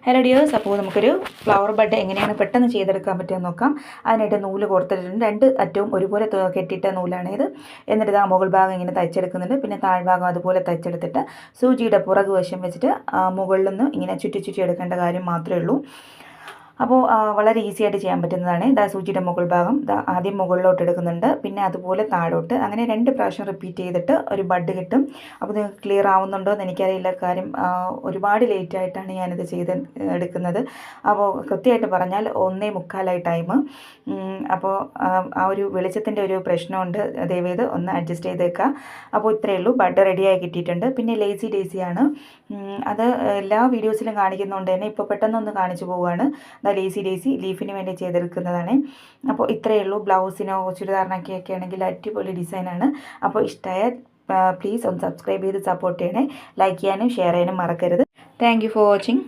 Hello dears, അപ്പോൾ നമുക്കൊരു flower bud എങ്ങനെയാണ് പെട്ടെന്ന് ചെയ്തെടുക്കാൻ പറ്റുമെന്ന് നോക്കാം. അതിനായിട്ട് നൂല് കോർത്തിട്ടുണ്ട്. രണ്ട് അറ്റവും ഒരുപോലെ കെട്ടിയിട്ട നൂലാണ് ഇത്. എന്നിട്ട് ആ മുകൾ ഭാഗം ഇങ്ങനെ തയ്ച്ചെടുക്കുന്നുണ്ട്. പിന്നെ താഴ്ഭാഗം അതുപോലെ തയ്ച്ചെടുത്തിട്ട് സൂചിയുടെ പുറകു വശം വെച്ചിട്ട് മുകളിൽ നിന്ന് ഇങ്ങനെ ചുറ്റി എടുക്കേണ്ട കാര്യം മാത്രമേ ഉള്ളൂ. അപ്പോൾ വളരെ ഈസി ആയിട്ട് ചെയ്യാൻ പറ്റുന്നതാണ്. ഇതാ സൂചിയുടെ മുകൾ ഭാഗം ആദ്യം മുകളിലോട്ട് എടുക്കുന്നുണ്ട്, പിന്നെ അതുപോലെ താഴോട്ട്, അങ്ങനെ 2 പ്രാവശ്യം റിപ്പീറ്റ് ചെയ്തിട്ട് ഒരു ബഡ് കിട്ടും. അപ്പോൾ നിങ്ങൾക്ക് ക്ലിയർ ആവുന്നുണ്ടോ എന്ന് എനിക്കറിയില്ല, കാര്യം ഒരുപാട് ലേറ്റ് ആയിട്ടാണ് ഞാനിത് എടുക്കുന്നത്. അപ്പോൾ കൃത്യമായിട്ട് പറഞ്ഞാൽ 1:45 ടൈം. അപ്പോൾ ആ ഒരു വെളിച്ചത്തിൻ്റെ ഒരു പ്രശ്നമുണ്ട്, ദയവേത് ഒന്ന് അഡ്ജസ്റ്റ് ചെയ്തേക്കുക. അപ്പോൾ ഇത്രയേ ഉള്ളൂ, ബഡ് റെഡിയായി കിട്ടിയിട്ടുണ്ട്. പിന്നെ ലേസി ഡേസിയാണ്, അത് എല്ലാ വീഡിയോസിലും കാണിക്കുന്നതുകൊണ്ട് തന്നെ ഇപ്പോൾ പെട്ടെന്നൊന്ന് കാണിച്ചു പോവുകയാണ്. ലേസി ഡേസി ലീഫിന് വേണ്ടി ചെയ്തെടുക്കുന്നതാണ്. അപ്പോൾ ഇത്രയേ ഉള്ളൂ. ബ്ലൗസിനോ ചുരിദാറിനൊക്കെ ആണെങ്കിൽ അടിപൊളി ഡിസൈനാണ്. അപ്പോൾ ഇഷ്ടമായാൽ പ്ലീസ് ഒന്ന് സബ്സ്ക്രൈബ് ചെയ്ത് സപ്പോർട്ട് ചെയ്യണേ. ലൈക്ക് ചെയ്യാനും ഷെയർ ചെയ്യാനും മറക്കരുത്. Thank you for watching.